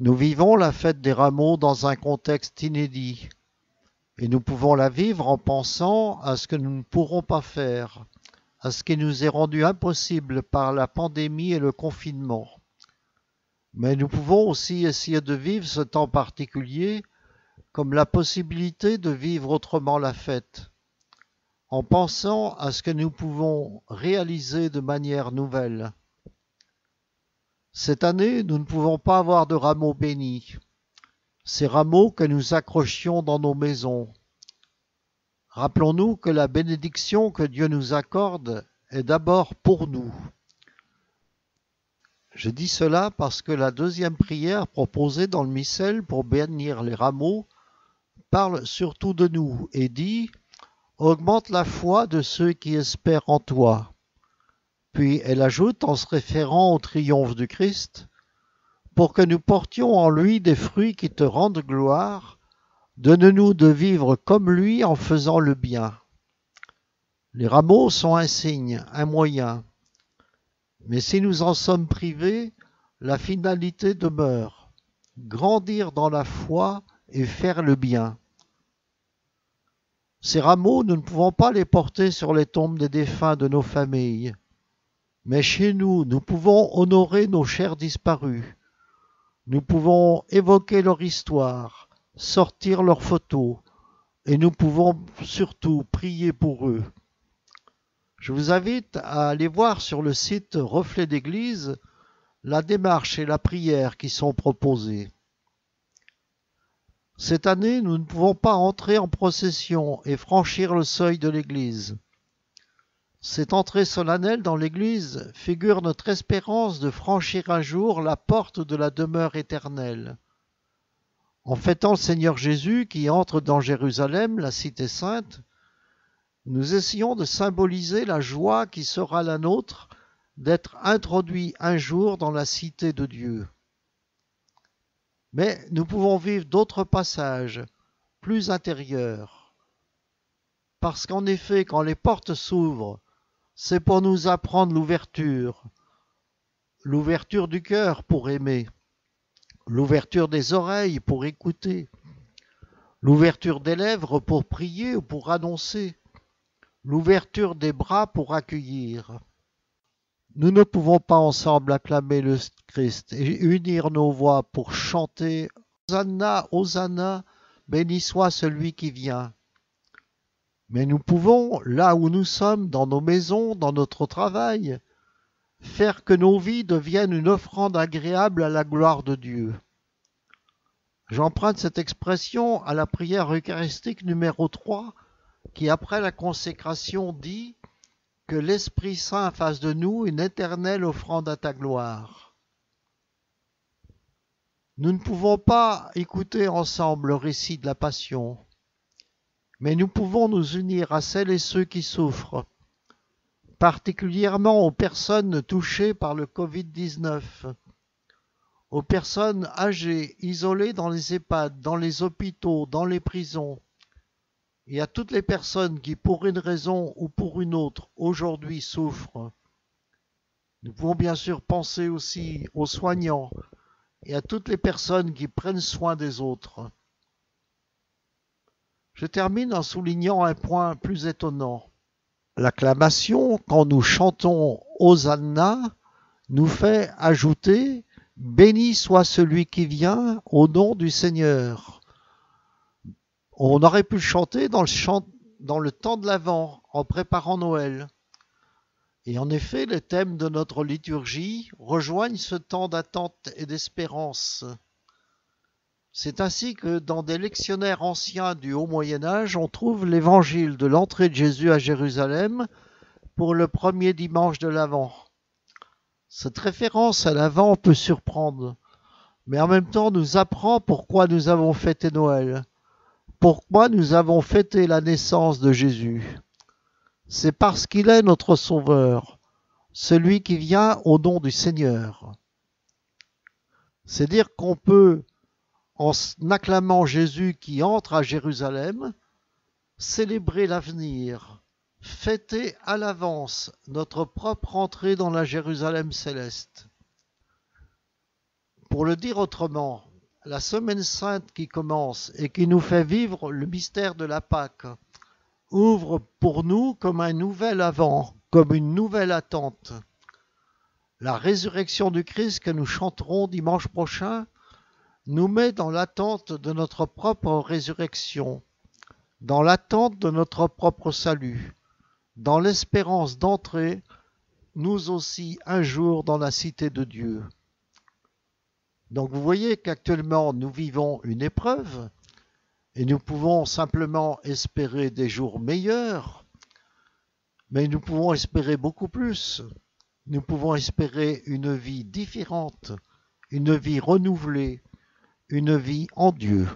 Nous vivons la fête des rameaux dans un contexte inédit et nous pouvons la vivre en pensant à ce que nous ne pourrons pas faire, à ce qui nous est rendu impossible par la pandémie et le confinement. Mais nous pouvons aussi essayer de vivre ce temps particulier comme la possibilité de vivre autrement la fête, en pensant à ce que nous pouvons réaliser de manière nouvelle. Cette année, nous ne pouvons pas avoir de rameaux bénis, ces rameaux que nous accrochions dans nos maisons. Rappelons-nous que la bénédiction que Dieu nous accorde est d'abord pour nous. Je dis cela parce que la deuxième prière proposée dans le missel pour bénir les rameaux parle surtout de nous et dit « Augmente la foi de ceux qui espèrent en toi ». Puis elle ajoute en se référant au triomphe du Christ « Pour que nous portions en lui des fruits qui te rendent gloire, donne-nous de vivre comme lui en faisant le bien ». Les rameaux sont un signe, un moyen. Mais si nous en sommes privés, la finalité demeure, grandir dans la foi et faire le bien. Ces rameaux, nous ne pouvons pas les porter sur les tombes des défunts de nos familles. Mais chez nous, nous pouvons honorer nos chers disparus. Nous pouvons évoquer leur histoire, sortir leurs photos, et nous pouvons surtout prier pour eux. Je vous invite à aller voir sur le site Reflet d'Église la démarche et la prière qui sont proposées. Cette année, nous ne pouvons pas entrer en procession et franchir le seuil de l'Église. Cette entrée solennelle dans l'Église figure notre espérance de franchir un jour la porte de la demeure éternelle. En fêtant le Seigneur Jésus qui entre dans Jérusalem, la cité sainte, nous essayons de symboliser la joie qui sera la nôtre d'être introduits un jour dans la cité de Dieu. Mais nous pouvons vivre d'autres passages, plus intérieurs. Parce qu'en effet, quand les portes s'ouvrent, c'est pour nous apprendre l'ouverture du cœur pour aimer, l'ouverture des oreilles pour écouter, l'ouverture des lèvres pour prier ou pour annoncer, l'ouverture des bras pour accueillir. Nous ne pouvons pas ensemble acclamer le Christ et unir nos voix pour chanter « Hosanna, Hosanna, béni soit celui qui vient ». Mais nous pouvons, là où nous sommes, dans nos maisons, dans notre travail, faire que nos vies deviennent une offrande agréable à la gloire de Dieu. J'emprunte cette expression à la prière eucharistique numéro 3, qui après la consécration dit que l'Esprit Saint fasse de nous une éternelle offrande à ta gloire. Nous ne pouvons pas écouter ensemble le récit de la Passion, mais nous pouvons nous unir à celles et ceux qui souffrent, particulièrement aux personnes touchées par le Covid-19, aux personnes âgées, isolées dans les EHPAD, dans les hôpitaux, dans les prisons, et à toutes les personnes qui, pour une raison ou pour une autre, aujourd'hui souffrent. Nous pouvons bien sûr penser aussi aux soignants et à toutes les personnes qui prennent soin des autres. Je termine en soulignant un point plus étonnant. L'acclamation, quand nous chantons Hosanna, nous fait ajouter « Béni soit celui qui vient au nom du Seigneur ». On aurait pu le chanter dans le temps de l'Avent, en préparant Noël. Et en effet, les thèmes de notre liturgie rejoignent ce temps d'attente et d'espérance. C'est ainsi que dans des lectionnaires anciens du Haut Moyen-Âge, on trouve l'évangile de l'entrée de Jésus à Jérusalem pour le premier dimanche de l'Avent. Cette référence à l'Avent peut surprendre, mais en même temps nous apprend pourquoi nous avons fêté Noël. Pourquoi nous avons fêté la naissance de Jésus? C'est parce qu'il est notre Sauveur, celui qui vient au nom du Seigneur. C'est dire qu'on peut, en acclamant Jésus qui entre à Jérusalem, célébrer l'avenir, fêter à l'avance notre propre entrée dans la Jérusalem céleste. Pour le dire autrement, la semaine sainte qui commence et qui nous fait vivre le mystère de la Pâque ouvre pour nous comme un nouvel avant, comme une nouvelle attente. La résurrection du Christ que nous chanterons dimanche prochain nous met dans l'attente de notre propre résurrection, dans l'attente de notre propre salut, dans l'espérance d'entrer, nous aussi, un jour dans la cité de Dieu. Donc vous voyez qu'actuellement nous vivons une épreuve et nous pouvons simplement espérer des jours meilleurs, mais nous pouvons espérer beaucoup plus. Nous pouvons espérer une vie différente, une vie renouvelée, une vie en Dieu.